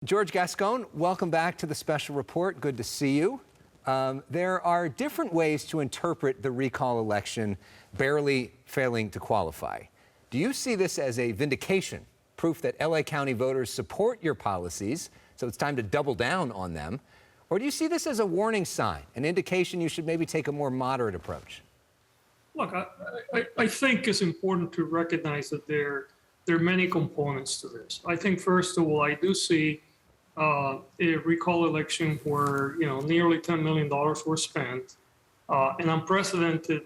George Gascon, welcome back to the special report. Good to see you. There are different ways to interpret the recall election barely failing to qualify. Do you see this as a vindication, proof that LA County voters support your policies, so it's time to double down on them? Or do you see this as a warning sign, an indication you should maybe take a more moderate approach? Look, I think it's important to recognize that there are many components to this. I think, first of all, I do see a recall election where nearly $10 million were spent, an unprecedented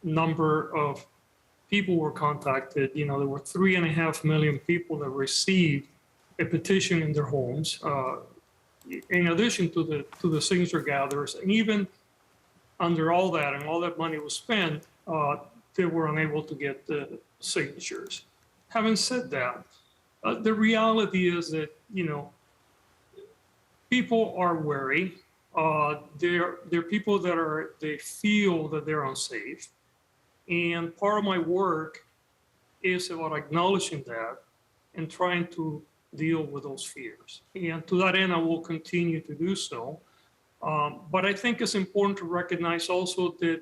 number of people were contacted. There were 3.5 million people that received a petition in their homes, in addition to the signature gatherers. And even under all that, and all that money was spent, they were unable to get the signatures. Having said that, the reality is that people are wary. There are people that they feel that they're unsafe, and part of my work is about acknowledging that and trying to deal with those fears. And to that end, I will continue to do so. But I think it's important to recognize also that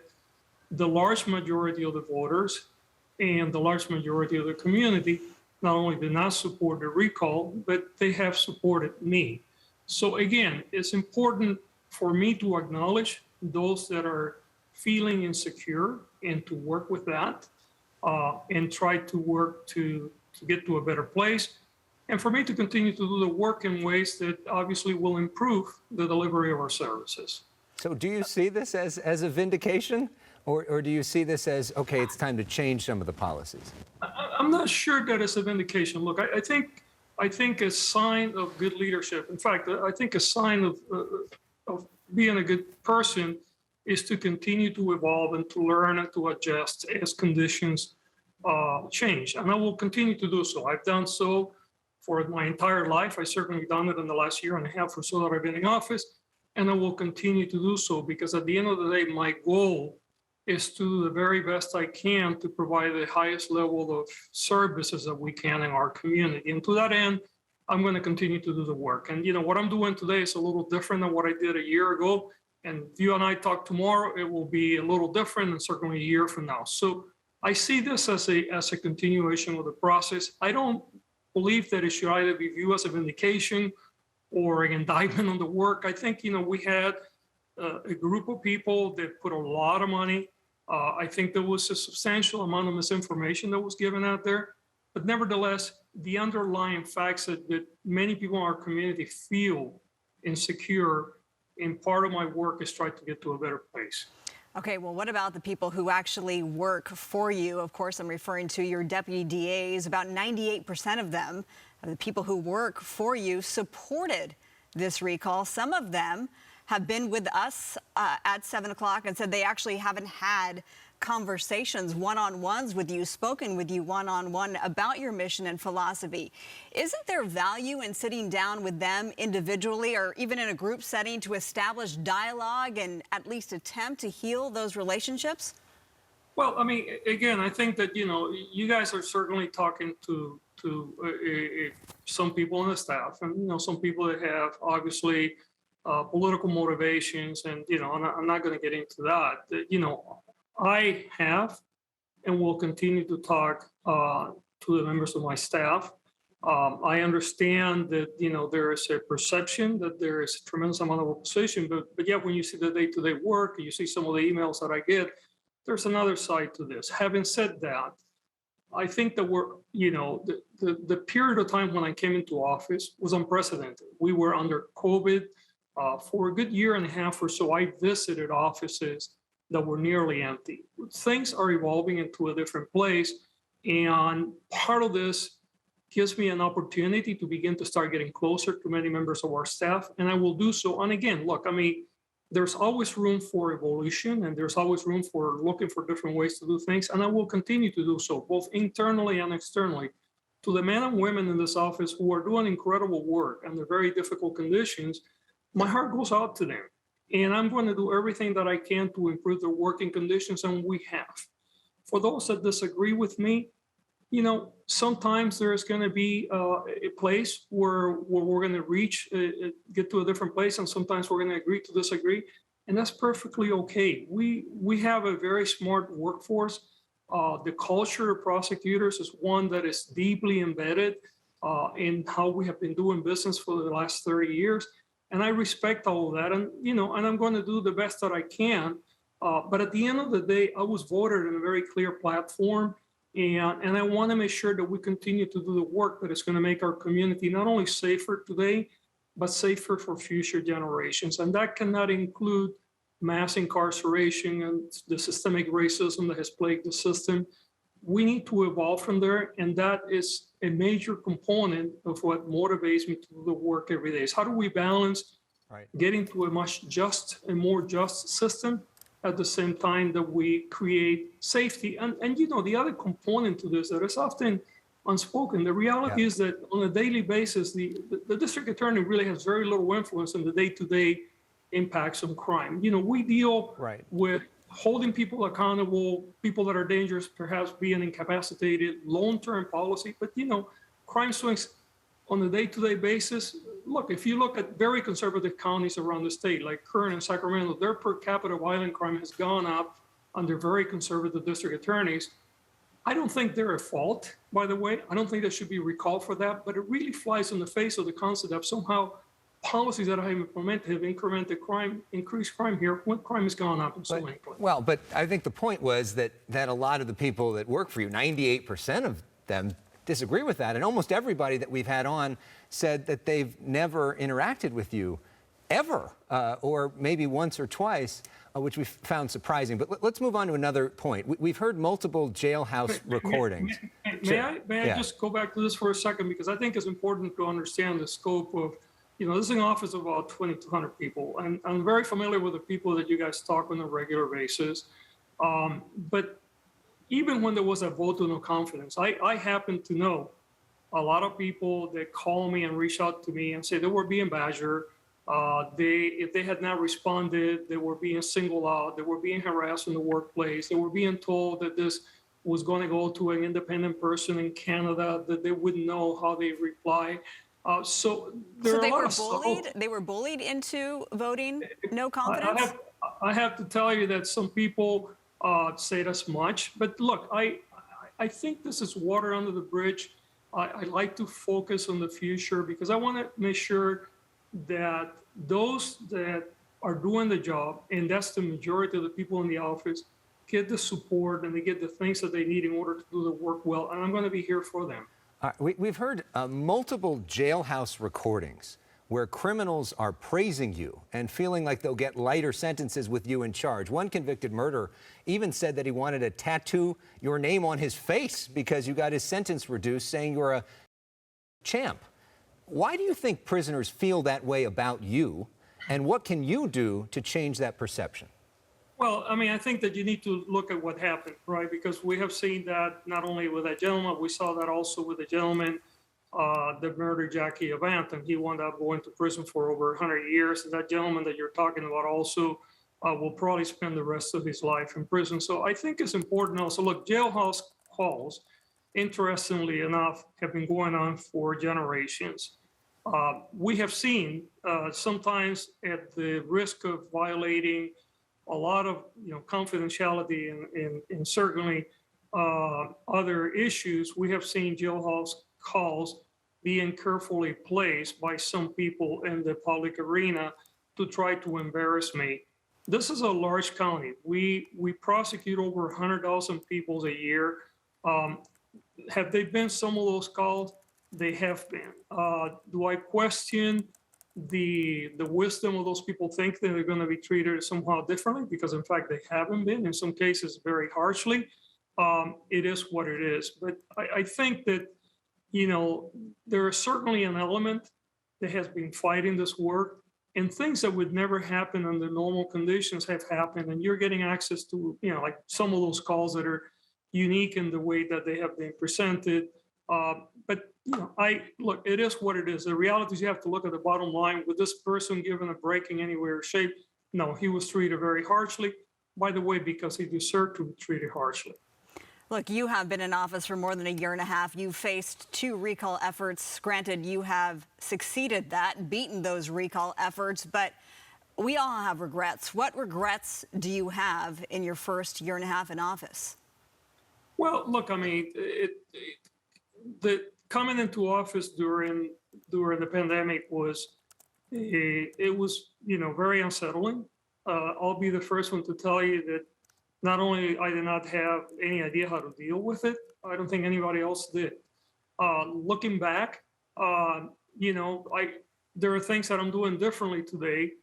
the large majority of the voters and the large majority of the community not only did not support the recall, but they have supported me. So again, it's important for me to acknowledge those that are feeling insecure and to work with that and try to work to get to a better place. And for me to continue to do the work in ways that obviously will improve the delivery of our services. So do you see this as a vindication? Or do you see this as, okay, it's time to change some of the policies? I'm not sure that it's a vindication. Look, I think a sign of good leadership, in fact, I think a sign of being a good person is to continue to evolve and to learn and to adjust as conditions change. And I will continue to do so. I've done so for my entire life. I certainly done it in the last year and a half or so that I've been in office. And I will continue to do so because at the end of the day, my goal is to do the very best I can to provide the highest level of services that we can in our community. And to that end, I'm going to continue to do the work. And what I'm doing today is a little different than what I did a year ago. And if you and I talk tomorrow, it will be a little different and certainly a year from now. So I see this as a continuation of the process. I don't believe that it should either be viewed as a vindication or an indictment on the work. I think, we had a group of people that put a lot of money. I think there was a substantial amount of misinformation that was given out there. But nevertheless, the underlying facts that many people in our community feel insecure, and part of my work is trying to get to a better place. Okay, well, what about the people who actually work for you? Of course, I'm referring to your deputy DAs. About 98% of them, the people who work for you, supported this recall. Some of them have been with us at 7 o'clock and said they actually haven't had conversations, one-on-ones with you, spoken with you one-on-one about your mission and philosophy. Isn't there value in sitting down with them individually or even in a group setting to establish dialogue and at least attempt to heal those relationships? Well, I mean, again, I think that, you guys are certainly talking to some people on the staff and, some people that have obviously political motivations, and I'm not going to get into that. I have and will continue to talk to the members of my staff. I understand that there is a perception that there is a tremendous amount of opposition, but yet when you see the day-to-day work, you see some of the emails that I get, there's another side to this. Having said that, I think that the period of time when I came into office was unprecedented. We were under COVID. For a good year and a half or so, I visited offices that were nearly empty. Things are evolving into a different place, and part of this gives me an opportunity to begin to start getting closer to many members of our staff, and I will do so. And again, look, I mean, there's always room for evolution, and there's always room for looking for different ways to do things, and I will continue to do so, both internally and externally. To the men and women in this office who are doing incredible work under very difficult conditions, my heart goes out to them, and I'm going to do everything that I can to improve their working conditions, and we have. For those that disagree with me, sometimes there's going to be a place where we're going to reach, get to a different place, and sometimes we're going to agree to disagree, and that's perfectly okay. We have a very smart workforce. The culture of prosecutors is one that is deeply embedded in how we have been doing business for the last 30 years, and I respect all of that, and and I'm going to do the best that I can. But at the end of the day, I was voted in a very clear platform. And I want to make sure that we continue to do the work that is going to make our community not only safer today, but safer for future generations. And that cannot include mass incarceration and the systemic racism that has plagued the system. We need to evolve from there. And that is a major component of what motivates me to do the work every day. Is how do we balance getting to a more just system at the same time that we create safety. And the other component to this that is often unspoken, the reality is that on a daily basis, the district attorney really has very little influence in the day-to-day impacts of crime. We deal with holding people accountable, people that are dangerous, perhaps being incapacitated, long-term policy, but crime swings on a day-to-day basis. Look, if you look at very conservative counties around the state, like Kern and Sacramento, their per capita violent crime has gone up under very conservative district attorneys. I don't think they're at fault, by the way. I don't think they should be recalled for that, but it really flies in the face of the concept that somehow policies that I have implemented have increased crime here when crime has gone up in so many places. Well, but I think the point was that a lot of the people that work for you, 98% of them disagree with that. And almost everybody that we've had on said that they've never interacted with you ever, or maybe once or twice, which we found surprising. But let's move on to another point. We've heard multiple jailhouse recordings. May I just go back to this for a second? Because I think it's important to understand the scope of, this is an office of about 2,200 people. And I'm very familiar with the people that you guys talk on a regular basis. But even when there was a vote of no confidence, I happen to know a lot of people that call me and reach out to me and say they were being badgered. If they had not responded, they were being singled out. They were being harassed in the workplace. They were being told that this was going to go to an independent person in Canada, that they wouldn't know how they reply. So they were bullied. They were bullied into voting no confidence. I have to tell you that some people say as much, but look, I think this is water under the bridge. I like to focus on the future because I want to make sure that those that are doing the job, and that's the majority of the people in the office, get the support and they get the things that they need in order to do the work well. And I'm going to be here for them. We've heard multiple jailhouse recordings where criminals are praising you and feeling like they'll get lighter sentences with you in charge. One convicted murderer even said that he wanted to tattoo your name on his face because you got his sentence reduced, saying you're a champ. Why do you think prisoners feel that way about you, and what can you do to change that perception? Well, I think that you need to look at what happened, right? Because we have seen that not only with that gentleman, we saw that also with the gentleman that murdered Jackie Avant, and he wound up going to prison for over 100 years. And that gentleman that you're talking about also will probably spend the rest of his life in prison. So I think it's important also, look, jailhouse calls, interestingly enough, have been going on for generations. We have seen sometimes at the risk of violating a lot of confidentiality and certainly other issues, we have seen jailhouse calls being carefully placed by some people in the public arena to try to embarrass me. This is a large county. We prosecute over 100,000 people a year. Have they been some of those calls? They have been. Do I question the wisdom of those people think that they're going to be treated somehow differently? Because in fact, they haven't been, in some cases very harshly. It is what it is. But I think that, there is certainly an element that has been fighting this work, and things that would never happen under normal conditions have happened. And you're getting access to, like some of those calls that are unique in the way that they have been presented. But look, it is what it is. The reality is you have to look at the bottom line. Was this person given a break in any way or shape? No, he was treated very harshly, by the way, because he deserved to be treated harshly. Look, you have been in office for more than a year and a half. You've faced 2 recall efforts. Granted, you have succeeded that, beaten those recall efforts, but we all have regrets. What regrets do you have in your first year and a half in office? Well, look, I mean, the coming into office during the pandemic was very unsettling. I'll be the first one to tell you that not only I did not have any idea how to deal with it, I don't think anybody else did. Looking back, there are things that I'm doing differently today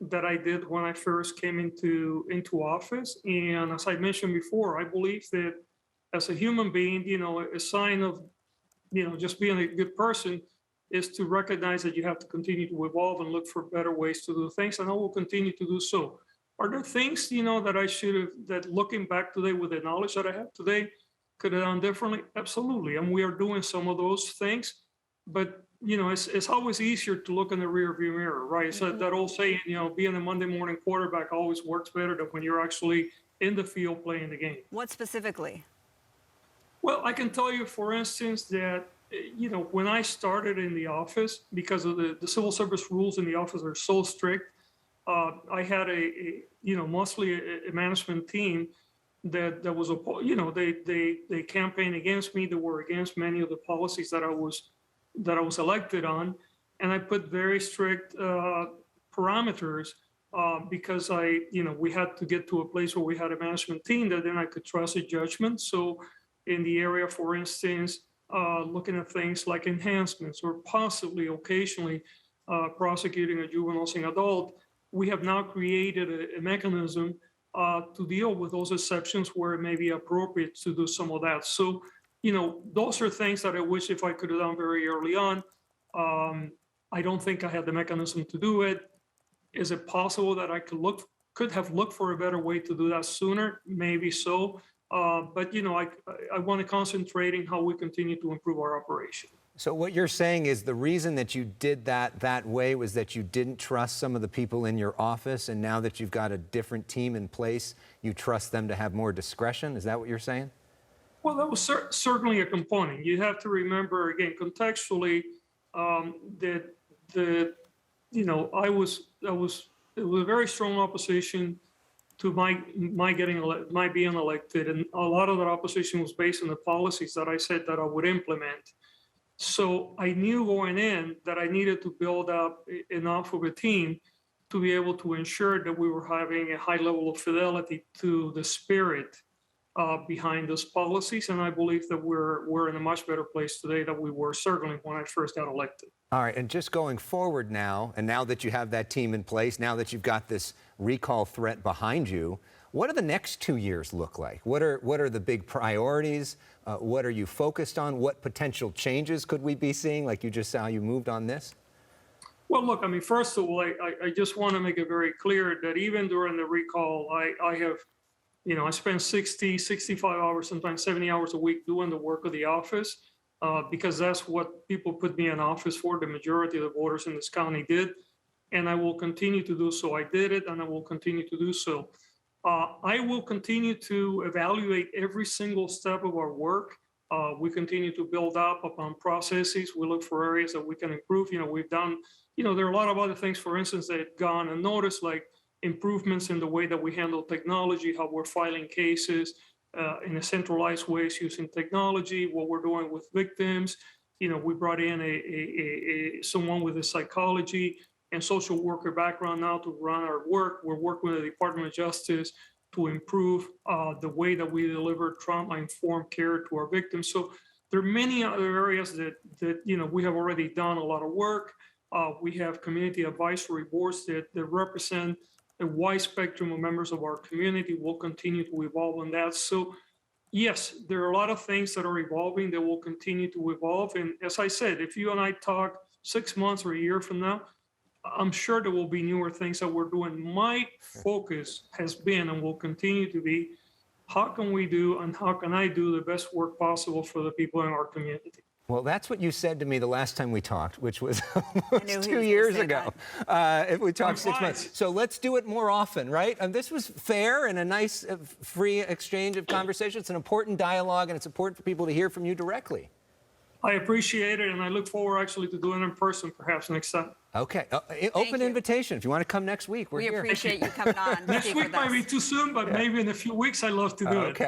that I did when I first came into office. And as I mentioned before, I believe that as a human being, a sign of, just being a good person is to recognize that you have to continue to evolve and look for better ways to do things. And I will continue to do so. Are there things, that I should have, that looking back today with the knowledge that I have today, could have done differently? Absolutely. And we are doing some of those things. But, it's always easier to look in the rearview mirror, right? So that old saying, being a Monday morning quarterback always works better than when you're actually in the field playing the game. What specifically? Well, I can tell you, for instance, that, when I started in the office, because of the civil service rules in the office are so strict, I had mostly a management team that was, they campaigned against me. They were against many of the policies that I was elected on. And I put very strict parameters because we had to get to a place where we had a management team that then I could trust a judgment. So in the area, for instance, looking at things like enhancements or possibly occasionally prosecuting a juvenile as an adult, we have now created a mechanism to deal with those exceptions where it may be appropriate to do some of that. So, those are things that I wish if I could have done very early on. I don't think I had the mechanism to do it. Is it possible that I could have looked for a better way to do that sooner? Maybe so. But, I want to concentrate on how we continue to improve our operation. So what you're saying is the reason that you did that way was that you didn't trust some of the people in your office, and now that you've got a different team in place, you trust them to have more discretion? Is that what you're saying? Well, that was certainly a component. You have to remember, again, contextually, it was a very strong opposition to my being elected, and a lot of that opposition was based on the policies that I said that I would implement. So I knew going in that I needed to build up enough of a team to be able to ensure that we were having a high level of fidelity to the spirit behind those policies. And I believe that we're in a much better place today than we were certainly when I first got elected. All right, and just going forward now, and now that you have that team in place, now that you've got this recall threat behind you, what do the next 2 years look like? What are the big priorities? What are you focused on? What potential changes could we be seeing, like you just saw you moved on this? Well, look, I mean, first of all, I just want to make it very clear that even during the recall, I have, I spend 60, 65 hours, sometimes 70 hours a week doing the work of the office because that's what people put me in office for. The majority of the voters in this county did, and I will continue to do so. I did it, and I will continue to do so. I will continue to evaluate every single step of our work. We continue to build up upon processes. We look for areas that we can improve. We've done, there are a lot of other things, for instance, that have gone unnoticed, like improvements in the way that we handle technology, how we're filing cases in a centralized ways using technology, what we're doing with victims. We brought in someone with a psychology and social worker background now to run our work. We're working with the Department of Justice to improve the way that we deliver trauma-informed care to our victims. So there are many other areas that we have already done a lot of work. We have community advisory boards that represent a wide spectrum of members of our community. We'll continue to evolve on that. So yes, there are a lot of things that are evolving that will continue to evolve. And as I said, if you and I talk 6 months or a year from now, I'm sure there will be newer things that we're doing. My focus has been and will continue to be, how can we do and how can I do the best work possible for the people in our community? Well, that's what you said to me the last time we talked, which was knew he almost was 2 gonna years say ago. If we talked 6 Likewise. months. So let's do it more often, right? And this was fair and a nice, free exchange of conversation. It's an important dialogue, and it's important for people to hear from you directly. I appreciate it, and I look forward actually to doing it in person perhaps next time. Okay. Open you. invitation. If you want to come next week, we're We here. appreciate you coming on. to Next speak week with might us. be too soon, but maybe in a few weeks I'd love to do it. Okay.